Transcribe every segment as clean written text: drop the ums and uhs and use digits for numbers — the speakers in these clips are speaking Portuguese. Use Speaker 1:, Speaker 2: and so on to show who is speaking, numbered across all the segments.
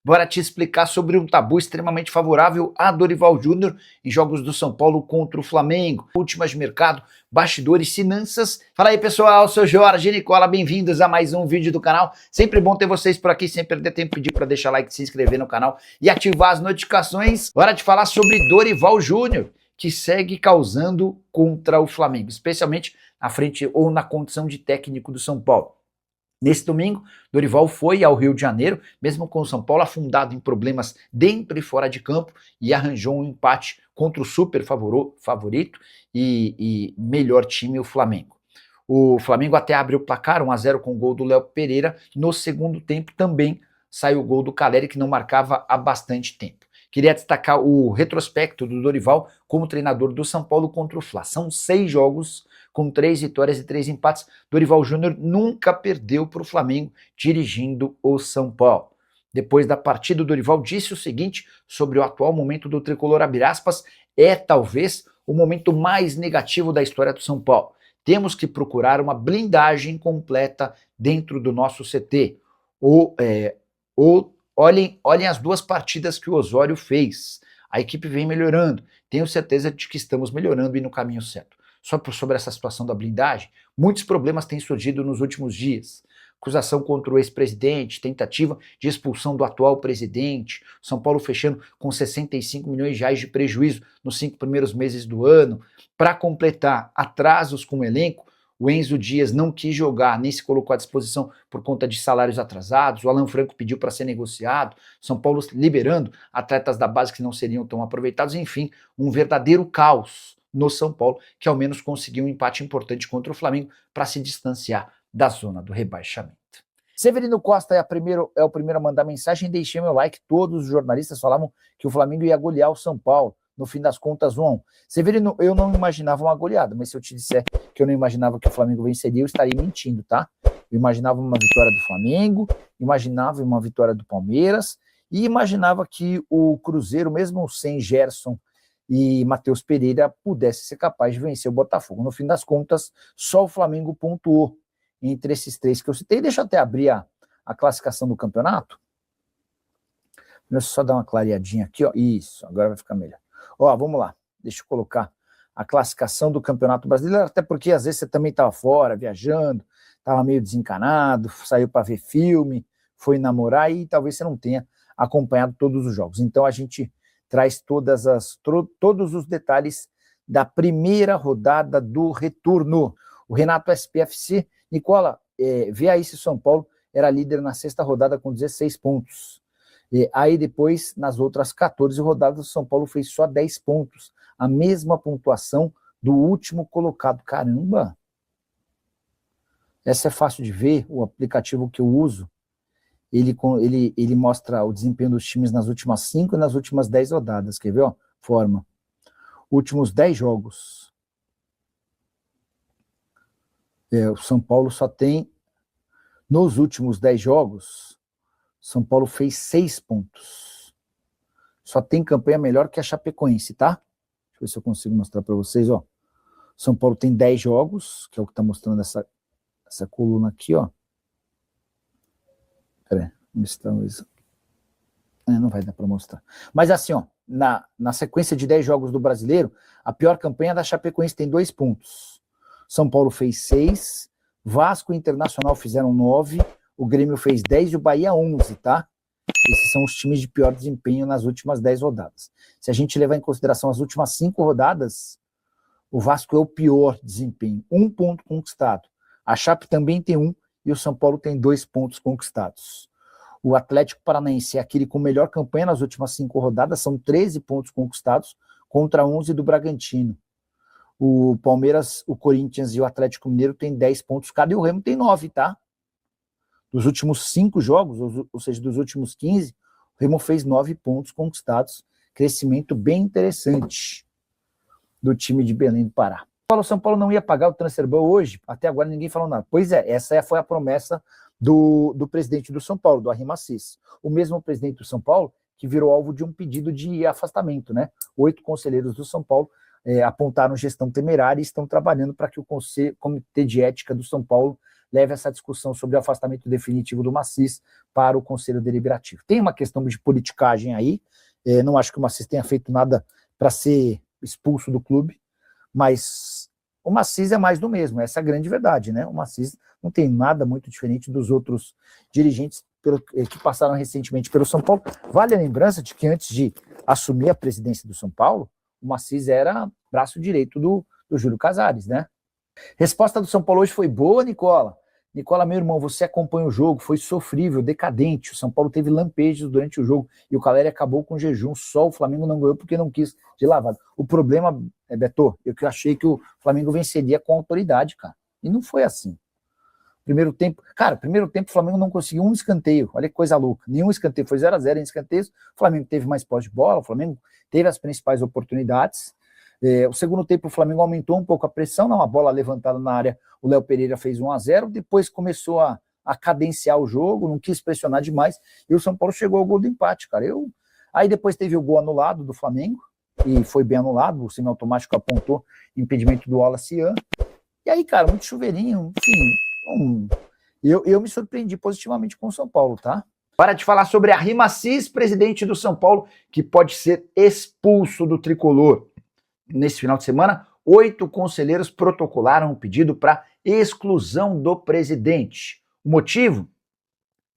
Speaker 1: Bora te explicar sobre um tabu extremamente favorável a Dorival Júnior em jogos do São Paulo contra o Flamengo. Últimas de mercado, bastidores, finanças. Fala aí, pessoal, sou Jorge Nicola, bem-vindos a mais um vídeo do canal. Sempre bom ter vocês por aqui, sem perder tempo, pedir para deixar like, se inscrever no canal e ativar as notificações. Bora de falar sobre Dorival Júnior, que segue causando contra o Flamengo, especialmente na frente ou na condição de técnico do São Paulo. Nesse domingo, Dorival foi ao Rio de Janeiro, mesmo com o São Paulo afundado em problemas dentro e fora de campo, e arranjou um empate contra o super favorito e melhor time, o Flamengo. O Flamengo até abriu o placar 1-0 com o gol do Léo Pereira. No segundo tempo também saiu o gol do Caleri, que não marcava há bastante tempo. Queria destacar o retrospecto do Dorival como treinador do São Paulo contra o Fla. São 6 jogos com 3 vitórias e 3 empates. Dorival Júnior nunca perdeu para o Flamengo dirigindo o São Paulo. Depois da partida, o Dorival disse o seguinte sobre o atual momento do tricolor, abre aspas, é talvez o momento mais negativo da história do São Paulo. Temos que procurar uma blindagem completa dentro do nosso CT. Olhem as 2 partidas que o Osório fez. A equipe vem melhorando. Tenho certeza de que estamos melhorando e no caminho certo. Só sobre essa situação da blindagem, muitos problemas têm surgido nos últimos dias. Acusação contra o ex-presidente, tentativa de expulsão do atual presidente, São Paulo fechando com 65 milhões de reais de prejuízo nos 5 primeiros meses do ano. Para completar, atrasos com o elenco, o Enzo Dias não quis jogar, nem se colocou à disposição por conta de salários atrasados, o Alan Franco pediu para ser negociado, São Paulo liberando atletas da base que não seriam tão aproveitados, enfim, um verdadeiro caos no São Paulo, que ao menos conseguiu um empate importante contra o Flamengo para se distanciar da zona do rebaixamento. Severino Costa é o primeiro a mandar mensagem, deixei meu like, todos os jornalistas falavam que o Flamengo ia golear o São Paulo, no fim das contas 1-1. Severino, eu não imaginava uma goleada, mas se eu te disser que eu não imaginava que o Flamengo venceria, eu estaria mentindo, tá? Eu imaginava uma vitória do Flamengo, imaginava uma vitória do Palmeiras, e imaginava que o Cruzeiro, mesmo sem Gerson e Matheus Pereira, pudesse ser capaz de vencer o Botafogo. No fim das contas, só o Flamengo pontuou entre esses 3 que eu citei. Deixa eu até abrir a classificação do campeonato. Deixa eu só dar uma clareadinha aqui, ó. Isso, agora vai ficar melhor. Ó, vamos lá. Deixa eu colocar a classificação do Campeonato Brasileiro, até porque às vezes você também estava fora, viajando, estava meio desencanado, saiu para ver filme, foi namorar e talvez você não tenha acompanhado todos os jogos. Então a gente traz todos os detalhes da primeira rodada do retorno. O Renato SPFC, Nicola, vê aí se o São Paulo era líder na 6ª rodada com 16 pontos. Aí depois, nas outras 14 rodadas, o São Paulo fez só 10 pontos. A mesma pontuação do último colocado. Caramba! Essa é fácil de ver, o aplicativo que eu uso. Ele mostra o desempenho dos times nas últimas 5 e nas últimas 10 rodadas. Quer ver? Ó? Forma. Últimos 10 jogos. O São Paulo só tem, nos últimos 10 jogos, São Paulo fez 6 pontos. Só tem campanha melhor que a Chapecoense, tá? Deixa eu ver se eu consigo mostrar para vocês, ó. São Paulo tem 10 jogos, que é o que está mostrando essa coluna aqui, ó. Pera aí, não vai dar para mostrar. Mas assim, ó, na sequência de 10 jogos do Brasileiro, a pior campanha da Chapecoense tem 2 pontos. São Paulo fez 6, Vasco e Internacional fizeram 9, o Grêmio fez 10 e o Bahia 11, tá? Esses são os times de pior desempenho nas últimas 10 rodadas. Se a gente levar em consideração as últimas 5 rodadas, o Vasco é o pior desempenho, 1 ponto conquistado. A Chape também tem 1 e o São Paulo tem 2 pontos conquistados. O Atlético Paranaense é aquele com melhor campanha nas últimas 5 rodadas, são 13 pontos conquistados contra 11 do Bragantino. O Palmeiras, o Corinthians e o Atlético Mineiro têm 10 pontos cada e o Remo tem 9, tá? Dos últimos 5 jogos, ou seja, dos últimos 15, o Remo fez 9 pontos conquistados. Crescimento bem interessante do time de Belém do Pará. O São Paulo não ia pagar o transferban hoje, até agora ninguém falou nada. Pois é, essa foi a promessa do presidente do São Paulo, do Arrim Assis. O mesmo presidente do São Paulo que virou alvo de um pedido de afastamento, né? 8 conselheiros do São Paulo apontaram gestão temerária e estão trabalhando para que o Comitê de Ética do São Paulo leve essa discussão sobre o afastamento definitivo do Maciz para o Conselho Deliberativo. Tem uma questão de politicagem aí, não acho que o Maciz tenha feito nada para ser expulso do clube, mas o Maciz é mais do mesmo, essa é a grande verdade, né? O Maciz não tem nada muito diferente dos outros dirigentes que passaram recentemente pelo São Paulo. Vale a lembrança de que antes de assumir a presidência do São Paulo, o Maciz era braço direito do Júlio Casares, né? Resposta do São Paulo hoje foi boa, Nicola. Nicola, meu irmão, você acompanha o jogo, foi sofrível, decadente. O São Paulo teve lampejos durante o jogo e o Caleri acabou com jejum. Só o Flamengo não ganhou porque não quis de lavada. O problema, Beto, eu que achei que o Flamengo venceria com autoridade, cara. E não foi assim. Primeiro tempo o Flamengo não conseguiu um escanteio. Olha que coisa louca. Nenhum escanteio, foi 0-0 em escanteios. O Flamengo teve mais posse de bola, o Flamengo teve as principais oportunidades. O segundo tempo o Flamengo aumentou um pouco a pressão, uma bola levantada na área, o Léo Pereira fez 1-0, depois começou a cadenciar o jogo, não quis pressionar demais, e o São Paulo chegou ao gol do empate, cara. Aí depois teve o gol anulado do Flamengo, e foi bem anulado, o semiautomático apontou impedimento do Wallace Ian. E aí, cara, muito chuveirinho, enfim, eu me surpreendi positivamente com o São Paulo, tá? Para de falar sobre a Maciz, presidente do São Paulo, que pode ser expulso do tricolor. Nesse final de semana, 8 conselheiros protocolaram um pedido para exclusão do presidente. O motivo?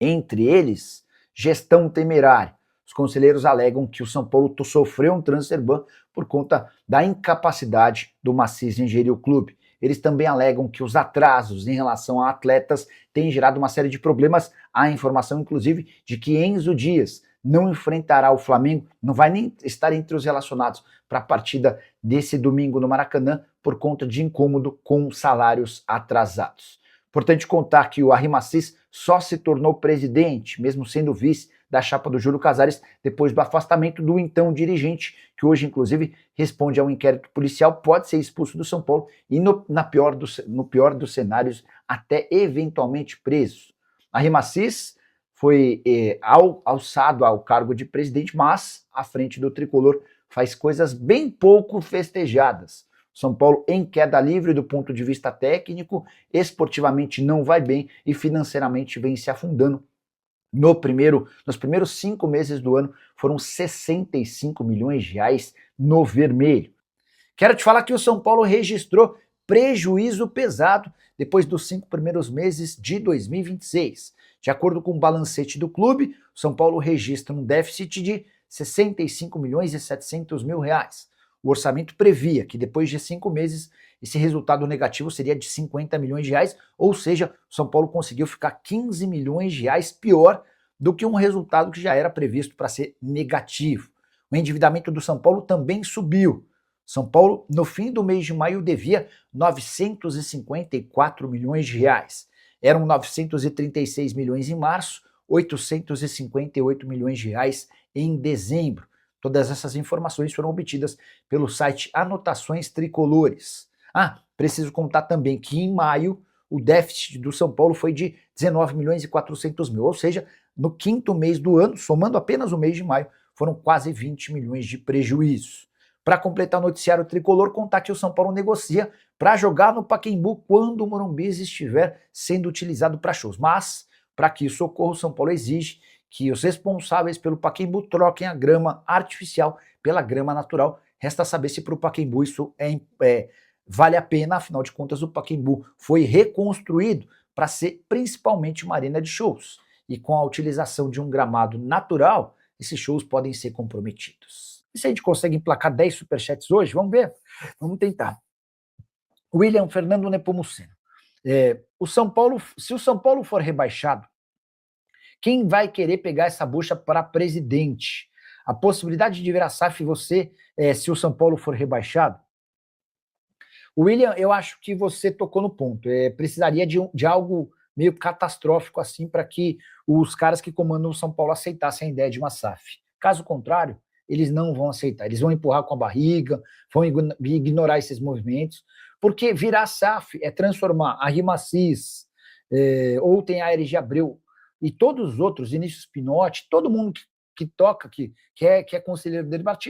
Speaker 1: Entre eles, gestão temerária. Os conselheiros alegam que o São Paulo sofreu um transfer ban por conta da incapacidade do Maciz em gerir o clube. Eles também alegam que os atrasos em relação a atletas têm gerado uma série de problemas. Há informação, inclusive, de que Enzo Dias não enfrentará o Flamengo, não vai nem estar entre os relacionados para a partida desse domingo no Maracanã por conta de incômodo com salários atrasados. Importante contar que o Maciz só se tornou presidente, mesmo sendo vice da chapa do Júlio Casares, depois do afastamento do então dirigente, que hoje, inclusive, responde a um inquérito policial, pode ser expulso do São Paulo e, no pior dos cenários, até eventualmente preso. Maciz foi alçado ao cargo de presidente, mas, à frente do tricolor, faz coisas bem pouco festejadas. São Paulo em queda livre do ponto de vista técnico, esportivamente não vai bem e financeiramente vem se afundando. Nos primeiros 5 meses do ano, foram 65 milhões de reais no vermelho. Quero te falar que o São Paulo registrou prejuízo pesado depois dos 5 primeiros meses de 2026. De acordo com o balancete do clube, o São Paulo registra um déficit de 65 milhões e 700 mil reais. O orçamento previa que depois de 5 meses esse resultado negativo seria de 50 milhões de reais, ou seja, o São Paulo conseguiu ficar 15 milhões de reais pior do que um resultado que já era previsto para ser negativo. O endividamento do São Paulo também subiu. São Paulo, no fim do mês de maio, devia 954 milhões de reais. Eram 936 milhões em março, 858 milhões de reais em dezembro. Todas essas informações foram obtidas pelo site Anotações Tricolores. Preciso contar também que em maio o déficit do São Paulo foi de 19 milhões e 400 mil, ou seja, no 5º mês do ano, somando apenas o mês de maio, foram quase 20 milhões de prejuízo. Para completar o noticiário tricolor, contar que o São Paulo negocia para jogar no Pacaembu quando o Morumbi estiver sendo utilizado para shows. Mas, para que isso ocorra, o São Paulo exige que os responsáveis pelo Pacaembu troquem a grama artificial pela grama natural. Resta saber se para o Pacaembu isso vale a pena, afinal de contas o Pacaembu foi reconstruído para ser principalmente uma arena de shows. E com a utilização de um gramado natural, esses shows podem ser comprometidos. E se a gente consegue emplacar 10 superchats hoje? Vamos ver? Vamos tentar. William Fernando Nepomuceno. Se o São Paulo for rebaixado, quem vai querer pegar essa bucha para presidente? A possibilidade de virar SAF se o São Paulo for rebaixado? William, eu acho que você tocou no ponto. Precisaria de algo meio catastrófico assim para que os caras que comandam o São Paulo aceitassem a ideia de uma SAF. Caso contrário, eles não vão aceitar. Eles vão empurrar com a barriga, vão ignorar esses movimentos, porque virar SAF é transformar a Maciz, ou tem a RG Abreu e todos os outros, Vinícius Pinotti, todo mundo que toca, que é conselheiro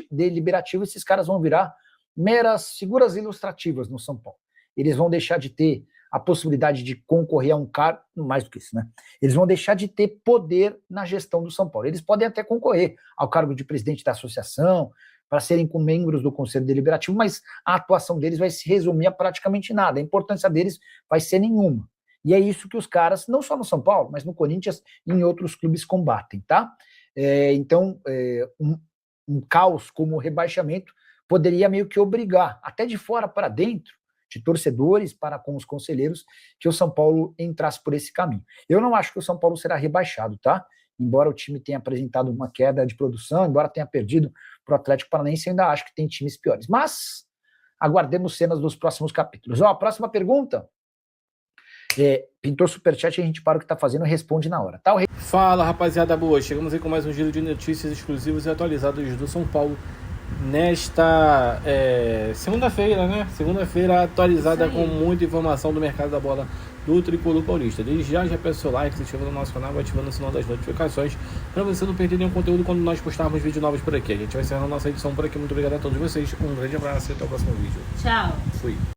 Speaker 1: deliberativo, esses caras vão virar meras figuras ilustrativas no São Paulo. Eles vão deixar de ter a possibilidade de concorrer a um cargo, mais do que isso, né? Eles vão deixar de ter poder na gestão do São Paulo. Eles podem até concorrer ao cargo de presidente da associação, para serem com membros do Conselho Deliberativo, mas a atuação deles vai se resumir a praticamente nada. A importância deles vai ser nenhuma. E é isso que os caras, não só no São Paulo, mas no Corinthians e em outros clubes combatem, tá? Então, um caos como o rebaixamento poderia meio que obrigar, até de fora para dentro, de torcedores para com os conselheiros, que o São Paulo entrasse por esse caminho. Eu não acho que o São Paulo será rebaixado, tá? Embora o time tenha apresentado uma queda de produção, embora tenha perdido para o Atlético Paranaense, eu ainda acho que tem times piores. Mas aguardemos cenas dos próximos capítulos. A próxima pergunta, pintou superchat, a gente para o que está fazendo e responde na hora. Tá?
Speaker 2: Fala, rapaziada boa, chegamos aí com mais um giro de notícias exclusivas e atualizadas do São Paulo nesta segunda-feira, né? Segunda-feira atualizada com muita informação do mercado da bola do Tricolor Paulista. Desde já peço seu like, se inscreva no nosso canal, ativando o sinal das notificações para você não perder nenhum conteúdo quando nós postarmos vídeos novos por aqui. A gente vai encerrar a nossa edição por aqui. Muito obrigado a todos vocês, um grande abraço e até o próximo vídeo.
Speaker 3: Tchau.
Speaker 2: Fui.